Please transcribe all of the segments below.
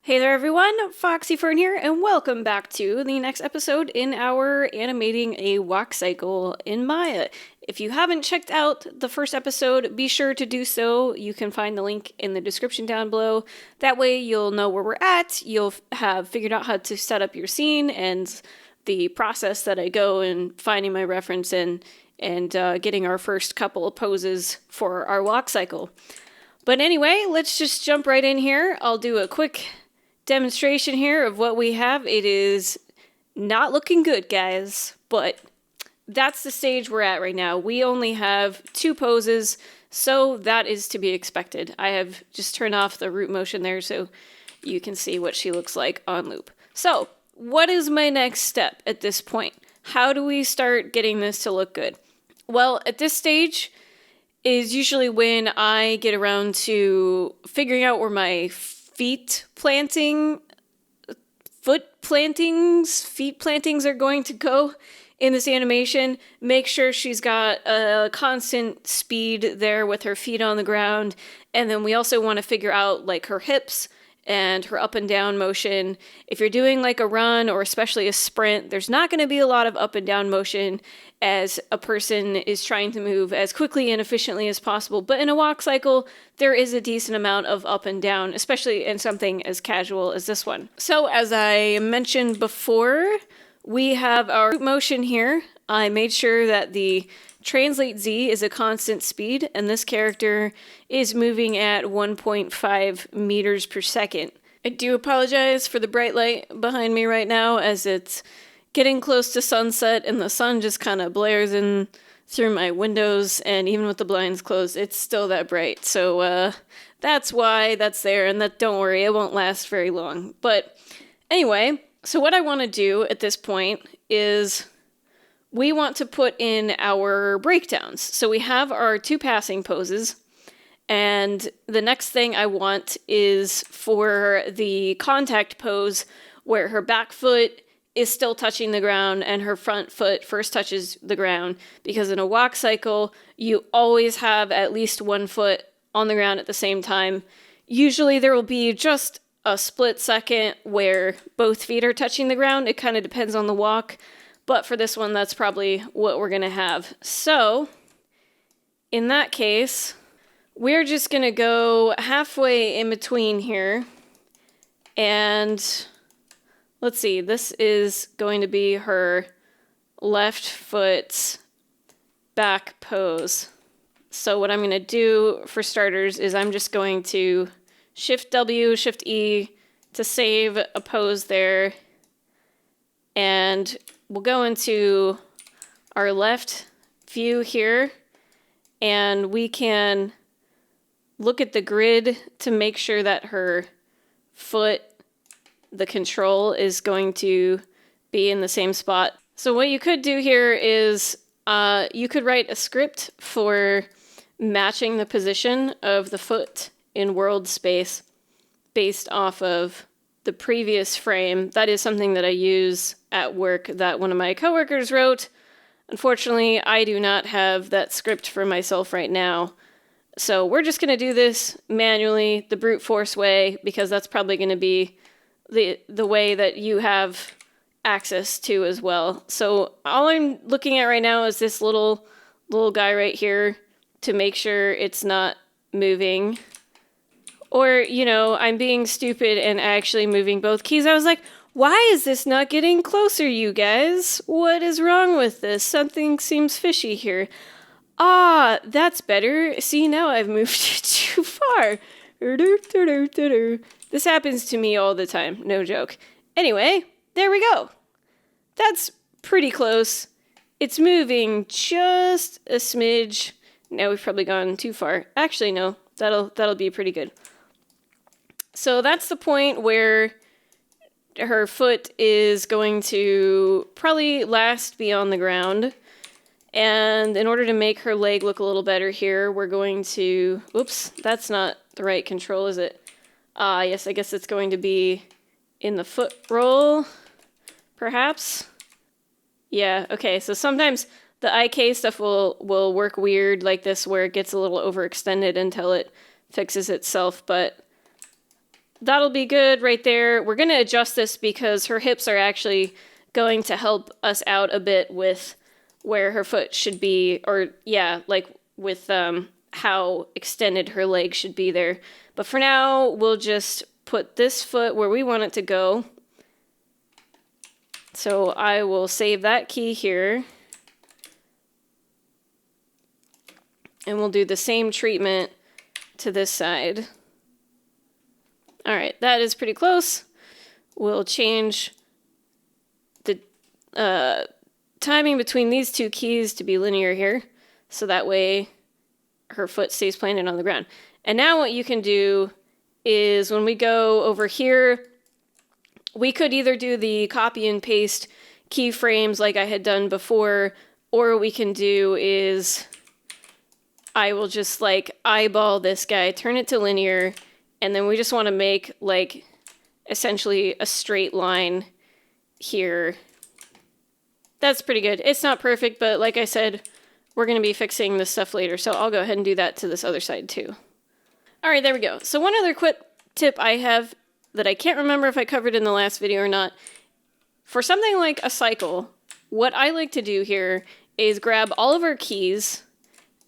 Hey there everyone, Foxy Fern here, and welcome back to the next episode in our Animating a Walk Cycle in Maya. If you haven't checked out the first episode, be sure to do so. You can find the link in the description down below. That way you'll know where we're at, you'll have figured out how to set up your scene, and the process that I go in finding my reference and getting our first couple of poses for our walk cycle. But anyway, let's just jump right in here. I'll do a quick demonstration here of what we have. It is not looking good, guys, but that's the stage we're at right now. We only have 2 poses, so that is to be expected. I have just turned off the root motion there so you can see what she looks like on loop. So, what is my next step at this point? How do we start getting this to look good? Well, at this stage is usually when I get around to figuring out where my feet plantings are going to go in this animation. Make sure she's got a constant speed there with her feet on the ground. And then we also want to figure out like her hips and her up and down motion. If you're doing like a run or especially a sprint, there's not going to be a lot of up and down motion as a person is trying to move as quickly and efficiently as possible. But in a walk cycle, there is a decent amount of up and down, especially in something as casual as this one. So as I mentioned before, we have our root motion here. I made sure that the translate Z is a constant speed, and this character is moving at 1.5 meters per second. I do apologize for the bright light behind me right now as it's getting close to sunset and the sun just kind of blares in through my windows, and even with the blinds closed, it's still that bright. So that's why that's there, and that, don't worry, it won't last very long. But anyway, so what I want to do at this point is we want to put in our breakdowns. So we have our 2 passing poses, and the next thing I want is for the contact pose where her back foot is still touching the ground and her front foot first touches the ground, because in a walk cycle, you always have at least one foot on the ground at the same time. Usually there will be just a split second where both feet are touching the ground. It kind of depends on the walk. But for this one, that's probably what we're going to have. So, in that case, we're just going to go halfway in between here. And let's see, this is going to be her left foot back pose. So what I'm going to do for starters is I'm just going to Shift W, Shift E to save a pose there. And we'll go into our left view here, and we can look at the grid to make sure that her foot, the control, is going to be in the same spot. So what you could do here is you could write a script for matching the position of the foot in world space based off of the previous frame. That is something that I use at work that one of my coworkers wrote. Unfortunately, I do not have that script for myself right now. So we're just going to do this manually, the brute force way, because that's probably going to be the way that you have access to as well. So all I'm looking at right now is this little guy right here to make sure it's not moving. Or, you know, I'm being stupid and actually moving both keys. I was like, why is this not getting closer, you guys? What is wrong with this? Something seems fishy here. Ah, that's better. See, now I've moved too far. This happens to me all the time, no joke. Anyway, there we go. That's pretty close. It's moving just a smidge. Now we've probably gone too far. Actually, no, that'll be pretty good. So that's the point where her foot is going to probably last be on the ground. And in order to make her leg look a little better here, we're going to... Oops, that's not the right control, is it? Yes, I guess it's going to be in the foot roll, perhaps? Yeah, okay, so sometimes the IK stuff will work weird like this, where it gets a little overextended until it fixes itself, but that'll be good right there. We're going to adjust this because her hips are actually going to help us out a bit with where her foot should be, or yeah, like with how extended her leg should be there. But for now, we'll just put this foot where we want it to go. So I will save that key here. And we'll do the same treatment to this side. All right, that is pretty close. We'll change the timing between these two keys to be linear here. So that way her foot stays planted on the ground. And now what you can do is when we go over here, we could either do the copy and paste keyframes like I had done before, or what we can do is I will just like eyeball this guy, turn it to linear, and then we just want to make like essentially a straight line here. That's pretty good. It's not perfect, but like I said, we're going to be fixing this stuff later, so I'll go ahead and do that to this other side too. All right, there we go. So one other quick tip I have that I can't remember if I covered in the last video or not. For something like a cycle, what I like to do here is grab all of our keys,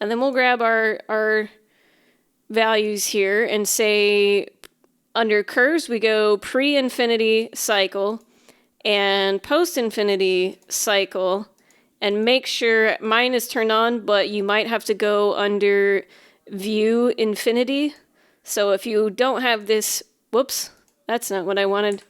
and then we'll grab our values here and say under curves we go pre-infinity cycle and post-infinity cycle, and make sure mine is turned on, but you might have to go under view infinity. So if you don't have this, whoops, that's not what I wanted.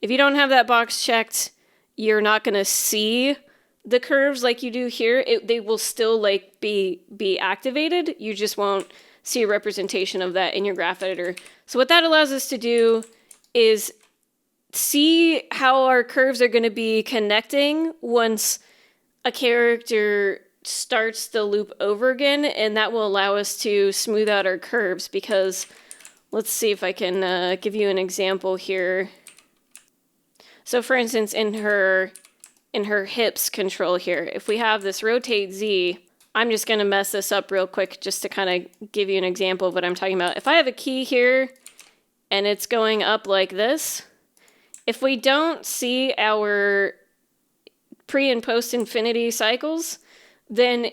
If you don't have that box checked, you're not going to see the curves like you do here. They will still like be activated. You just won't see a representation of that in your graph editor. So what that allows us to do is see how our curves are going to be connecting once a character starts the loop over again, and that will allow us to smooth out our curves. Because let's see if I can give you an example here. So for instance, in her hips control here, if we have this rotate Z, I'm just going to mess this up real quick just to kind of give you an example of what I'm talking about. If I have a key here and it's going up like this, if we don't see our pre and post infinity cycles, then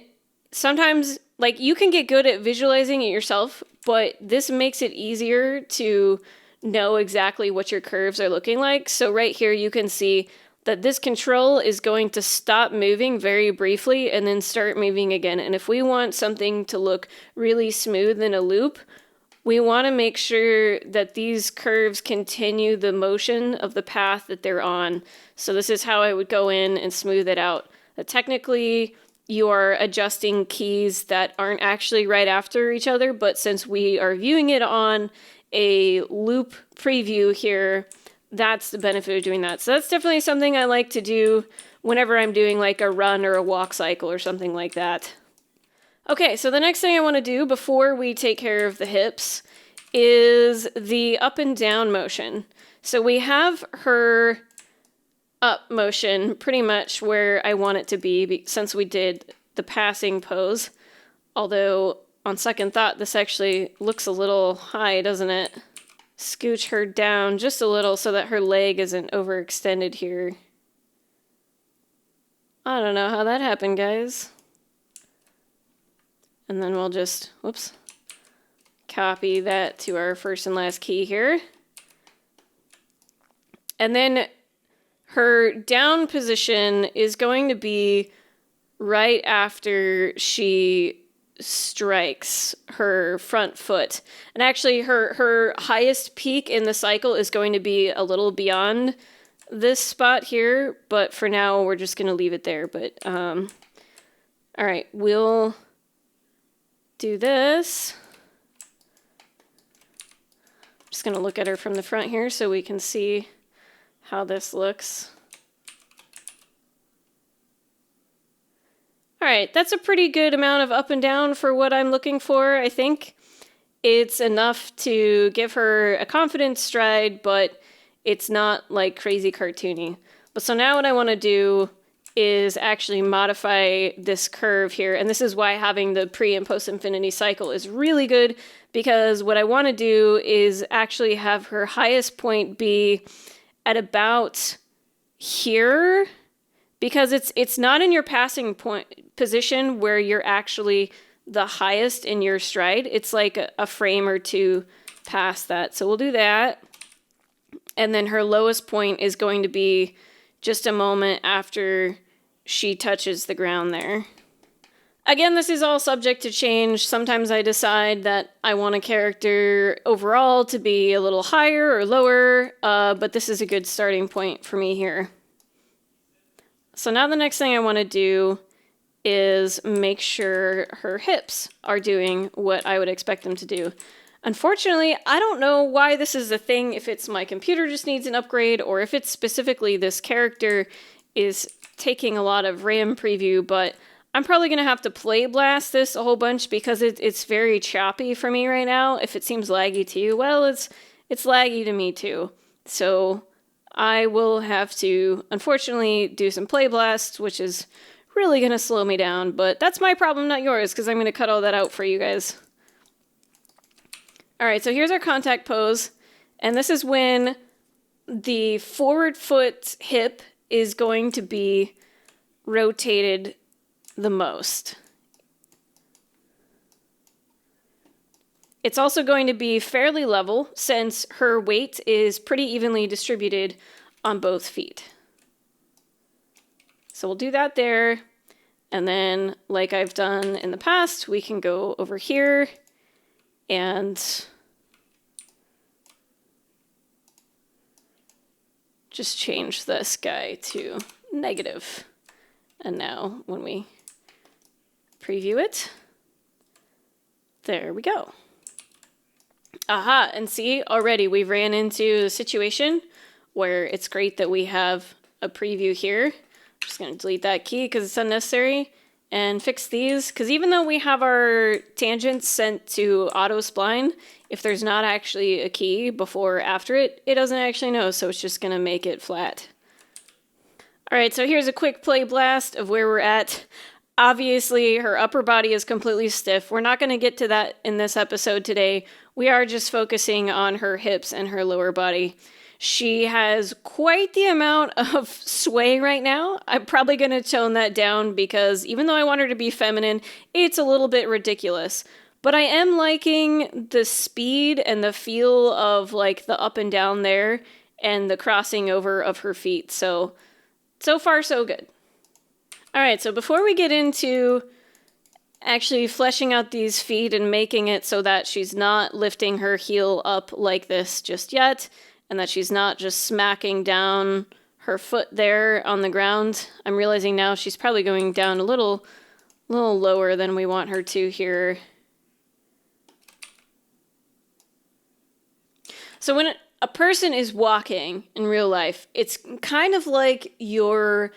sometimes like you can get good at visualizing it yourself, but this makes it easier to know exactly what your curves are looking like. So right here you can see that this control is going to stop moving very briefly and then start moving again. And if we want something to look really smooth in a loop, we want to make sure that these curves continue the motion of the path that they're on. So this is how I would go in and smooth it out. Technically, you are adjusting keys that aren't actually right after each other, but since we are viewing it on a loop preview here, that's the benefit of doing that. So that's definitely something I like to do whenever I'm doing like a run or a walk cycle or something like that. Okay, so the next thing I want to do before we take care of the hips is the up and down motion. So we have her up motion pretty much where I want it to be since we did the passing pose. Although on second thought, this actually looks a little high, doesn't it? Scooch her down just a little so that her leg isn't overextended here. I don't know how that happened, guys. And then we'll just, whoops, copy that to our first and last key here. And then her down position is going to be right after she strikes her front foot. And actually her highest peak in the cycle is going to be a little beyond this spot here, but for now we're just going to leave it there. But all right, we'll do this. I'm just going to look at her from the front here so we can see how this looks. All right, that's a pretty good amount of up and down for what I'm looking for, I think. It's enough to give her a confident stride, but it's not like crazy cartoony. But so now what I want to do is actually modify this curve here. And this is why having the pre and post infinity cycle is really good, because what I want to do is actually have her highest point be at about here, because it's not in your passing point position where you're actually the highest in your stride. It's like a frame or two past that. So we'll do that. And then her lowest point is going to be just a moment after she touches the ground there. Again, this is all subject to change. Sometimes I decide that I want a character overall to be a little higher or lower, but this is a good starting point for me here. So now the next thing I want to do is make sure her hips are doing what I would expect them to do. Unfortunately, I don't know why this is a thing, if it's my computer just needs an upgrade, or if it's specifically this character is taking a lot of RAM preview, but I'm probably going to have to play blast this a whole bunch because it's very choppy for me right now. If it seems laggy to you, well, it's laggy to me too. So I will have to, unfortunately, do some play blast, which is really going to slow me down, but that's my problem, not yours, because I'm going to cut all that out for you guys. All right, so here's our contact pose, and this is when the forward foot hip is going to be rotated the most. It's also going to be fairly level since her weight is pretty evenly distributed on both feet. So we'll do that there, and then like I've done in the past, we can go over here and just change this guy to negative. And now when we preview it, there we go. Aha, and see, already we ran into a situation where it's great that we have a preview here. I'm just going to delete that key because it's unnecessary and fix these, because even though we have our tangents sent to auto spline, if there's not actually a key before or after it, it doesn't actually know, so it's just going to make it flat. All right, so here's a quick play blast of where we're at. Obviously, her upper body is completely stiff. We're not going to get to that in this episode today. We are just focusing on her hips and her lower body. She has quite the amount of sway right now. I'm probably going to tone that down because even though I want her to be feminine, it's a little bit ridiculous. But I am liking the speed and the feel of like the up and down there and the crossing over of her feet. So far, so good. All right, so before we get into actually fleshing out these feet and making it so that she's not lifting her heel up like this just yet, and that she's not just smacking down her foot there on the ground, I'm realizing now she's probably going down a little lower than we want her to here. So when a person is walking in real life, it's kind of like you're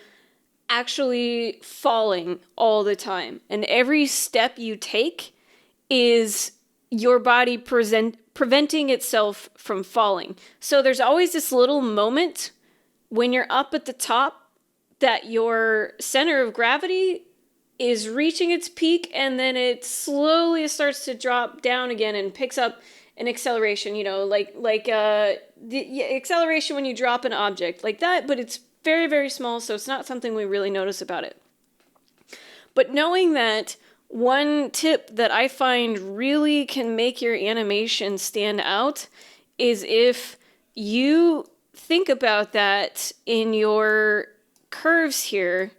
actually falling all the time. And every step you take is your body preventing itself from falling. So there's always this little moment when you're up at the top that your center of gravity is reaching its peak, and then it slowly starts to drop down again and picks up an acceleration, you know, like the acceleration when you drop an object like that, but it's very, very small, so it's not something we really notice about it. But knowing that, one tip that I find really can make your animation stand out is if you think about that in your curves here,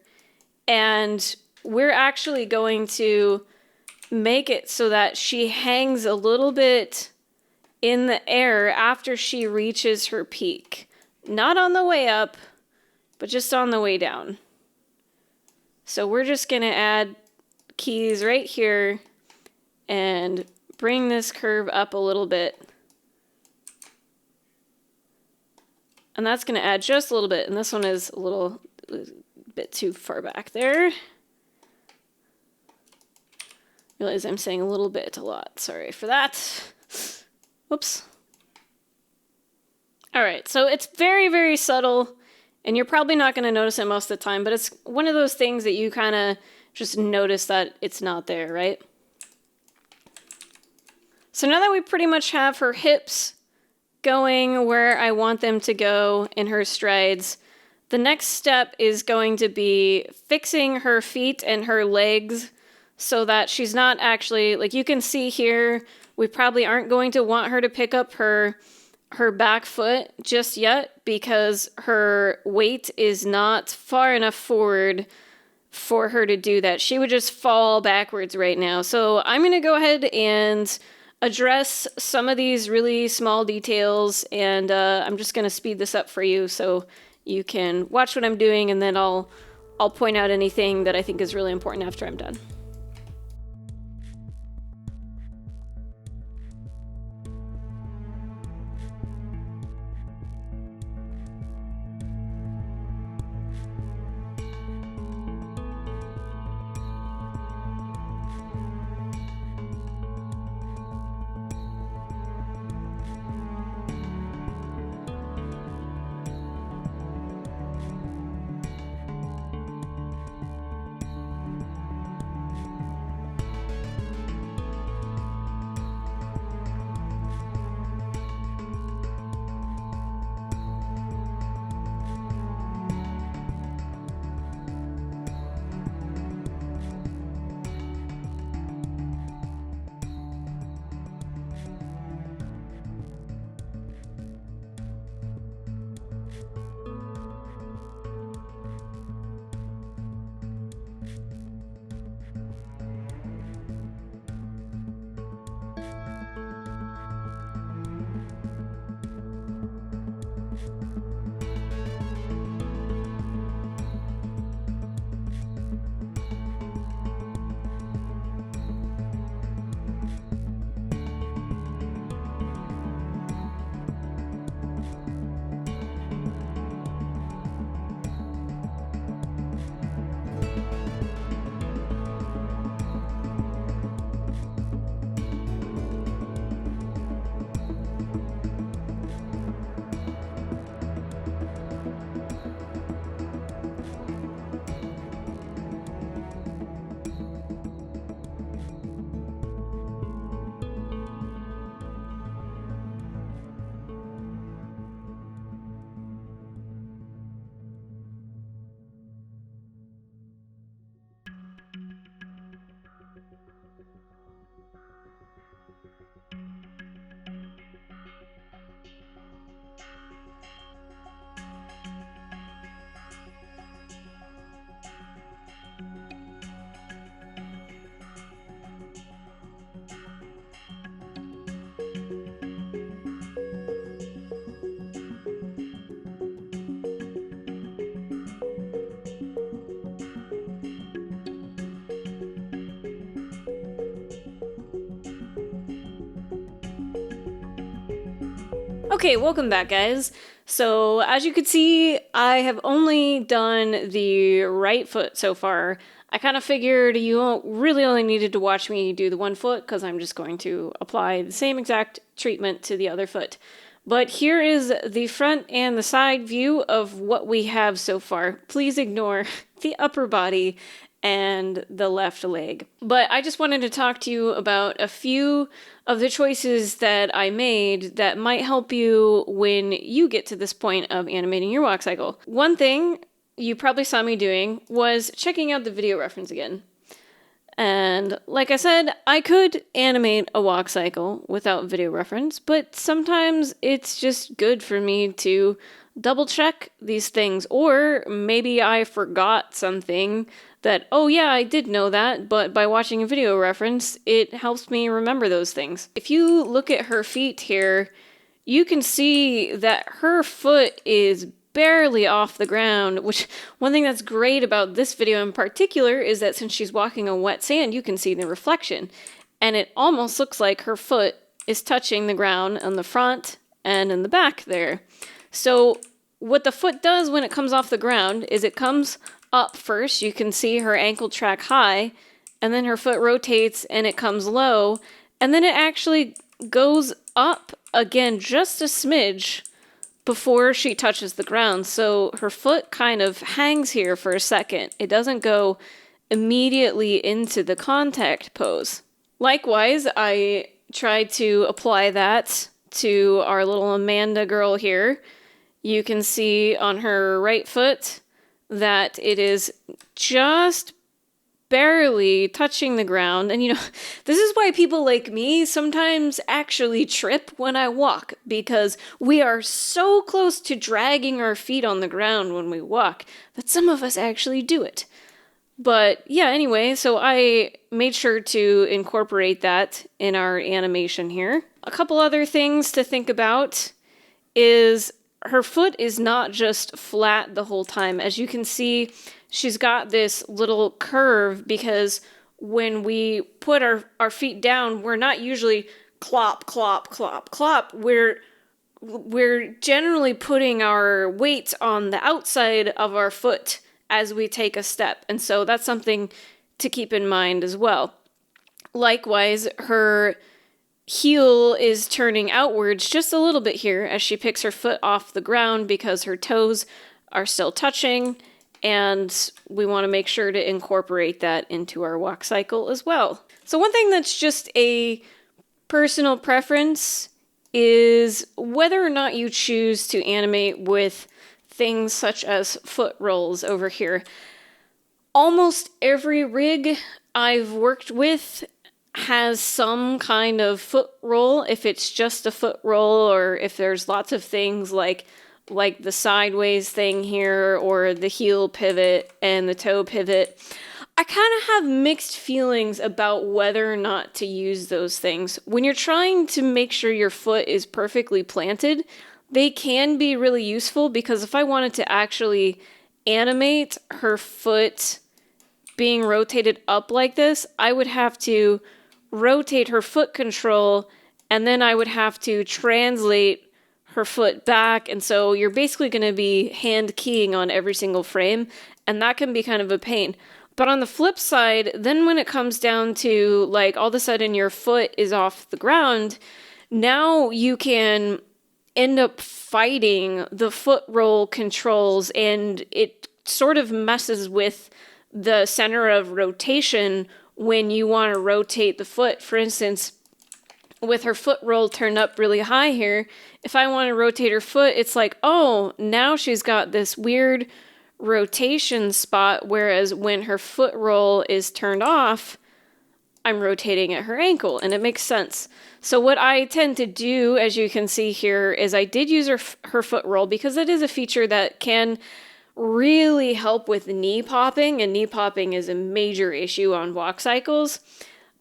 and we're actually going to make it so that she hangs a little bit in the air after she reaches her peak. Not on the way up, but just on the way down. So we're just going to add keys right here and bring this curve up a little bit. And that's going to add just a little bit. And this one is a bit too far back there. Realize I'm saying a little bit a lot. Sorry for that. Whoops. All right, so it's very, very subtle, And you're probably not going to notice it most of the time, but it's one of those things that you kind of just notice that it's not there, right? So now that we pretty much have her hips going where I want them to go in her strides, the next step is going to be fixing her feet and her legs so that she's not actually, like you can see here, we probably aren't going to want her to pick up her back foot just yet because her weight is not far enough forward for her to do that. She would just fall backwards right now. So I'm going to go ahead and address some of these really small details, and I'm just going to speed this up for you so you can watch what I'm doing, and then I'll point out anything that I think is really important after I'm done. Okay, welcome back, guys. So, as you can see, I have only done the right foot so far. I kind of figured you really only needed to watch me do the one foot because I'm just going to apply the same exact treatment to the other foot. But here is the front and the side view of what we have so far. Please ignore the upper body and the left leg. But I just wanted to talk to you about a few of the choices that I made that might help you when you get to this point of animating your walk cycle. One thing you probably saw me doing was checking out the video reference again. And like I said, I could animate a walk cycle without video reference, but sometimes it's just good for me to double check these things, or maybe I forgot something that, oh yeah, I did know that, but by watching a video reference, it helps me remember those things. If you look at her feet here, you can see that her foot is barely off the ground, which one thing that's great about this video in particular is that since she's walking on wet sand, you can see the reflection. And it almost looks like her foot is touching the ground on the front and in the back there. So what the foot does when it comes off the ground is it comes up first. You can see her ankle track high, and then her foot rotates and it comes low, and then it actually goes up again just a smidge before she touches the ground. So her foot kind of hangs here for a second. It doesn't go immediately into the contact pose. Likewise, I tried to apply that to our little Amanda girl here. You can see on her right foot that it is just barely touching the ground. And this is why people like me sometimes actually trip when I walk, because we are so close to dragging our feet on the ground when we walk that some of us actually do it. But yeah, anyway, so I made sure to incorporate that in our animation here. A couple other things to think about is her foot is not just flat the whole time. As you can see, she's got this little curve because when we put our feet down, we're not usually clop, clop, clop, clop. We're generally putting our weight on the outside of our foot as we take a step. And so that's something to keep in mind as well. Likewise, her heel is turning outwards just a little bit here as she picks her foot off the ground because her toes are still touching, and we want to make sure to incorporate that into our walk cycle as well. So one thing that's just a personal preference is whether or not you choose to animate with things such as foot rolls over here. Almost every rig I've worked with has some kind of foot roll, if it's just a foot roll, or if there's lots of things like the sideways thing here, or the heel pivot and the toe pivot. I kind of have mixed feelings about whether or not to use those things. When you're trying to make sure your foot is perfectly planted, they can be really useful, because if I wanted to actually animate her foot being rotated up like this, I would have to rotate her foot control, and then I would have to translate her foot back, and so you're basically going to be hand keying on every single frame, and that can be kind of a pain. But on the flip side, then when it comes down to like all of a sudden your foot is off the ground, now you can end up fighting the foot roll controls, and it sort of messes with the center of rotation when you want to rotate the foot. For instance, with her foot roll turned up really high here, if I want to rotate her foot, it's like, oh, now she's got this weird rotation spot, whereas when her foot roll is turned off, I'm rotating at her ankle, and it makes sense. So what I tend to do, as you can see here, is I did use her foot roll because it is a feature that can really help with knee popping, and knee popping is a major issue on walk cycles.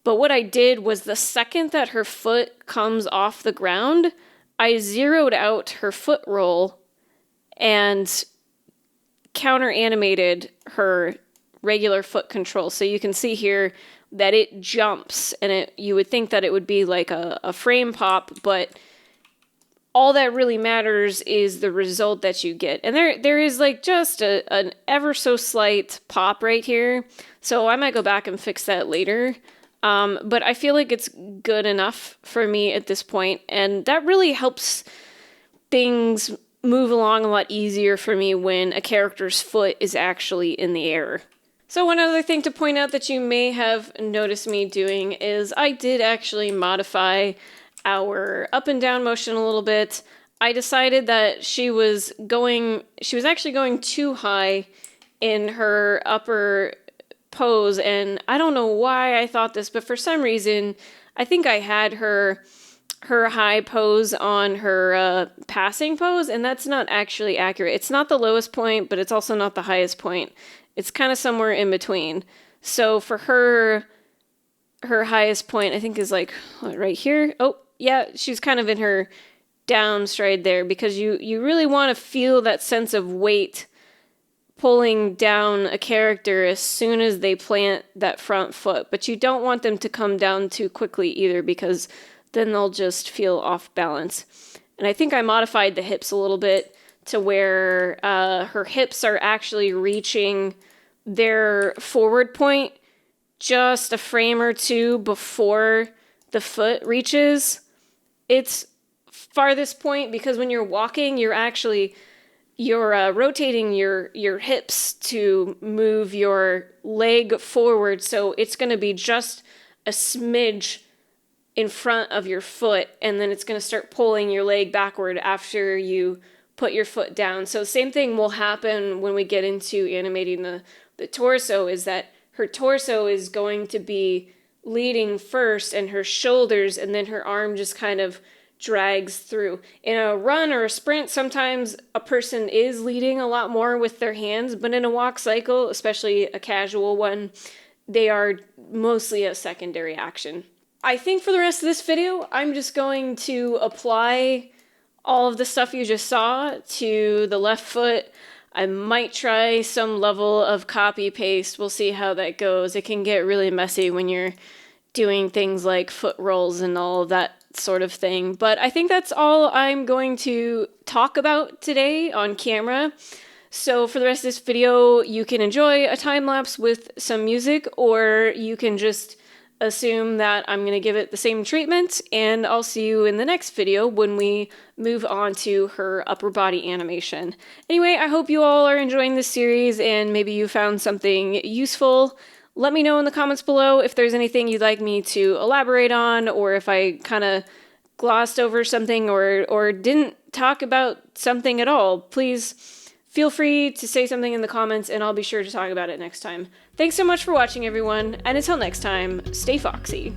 But what I did was the second that her foot comes off the ground, I zeroed out her foot roll and counter animated her regular foot control. So you can see here that it jumps, and you would think that it would be like a frame pop, but all that really matters is the result that you get. And there is like just an ever so slight pop right here. So I might go back and fix that later. But I feel like it's good enough for me at this point, and that really helps things move along a lot easier for me when a character's foot is actually in the air. So one other thing to point out that you may have noticed me doing is I did actually modify our up and down motion a little bit. I decided that she was actually going too high in her upper pose, and I don't know why I thought this, but for some reason I think I had her high pose on her passing pose, and that's not actually accurate. It's not the lowest point, but it's also not the highest point. It's kind of somewhere in between. So for her highest point, I think, is like right here. Oh yeah, she's kind of in her down stride there, because you really want to feel that sense of weight pulling down a character as soon as they plant that front foot, but you don't want them to come down too quickly either, because then they'll just feel off balance. And I think I modified the hips a little bit to where her hips are actually reaching their forward point just a frame or two before the foot reaches its farthest point, because when you're walking, you're rotating your hips to move your leg forward, so it's going to be just a smidge in front of your foot, and then it's going to start pulling your leg backward after you put your foot down. So same thing will happen when we get into animating the torso, is that her torso is going to be leading first and her shoulders, and then her arm just kind of drags through. In a run or a sprint, sometimes a person is leading a lot more with their hands, but in a walk cycle, especially a casual one, they are mostly a secondary action. I think for the rest of this video, I'm just going to apply all of the stuff you just saw to the left foot. I might try some level of copy paste. We'll see how that goes. It can get really messy when you're doing things like foot rolls and all of that sort of thing. But I think that's all I'm going to talk about today on camera. So for the rest of this video, you can enjoy a time lapse with some music, or you can just assume that I'm going to give it the same treatment, and I'll see you in the next video when we move on to her upper body animation. Anyway, I hope you all are enjoying this series and maybe you found something useful. Let me know in the comments below if there's anything you'd like me to elaborate on, or if I kind of glossed over something or didn't talk about something at all. Please feel free to say something in the comments and I'll be sure to talk about it next time. Thanks so much for watching, everyone, and until next time, stay foxy.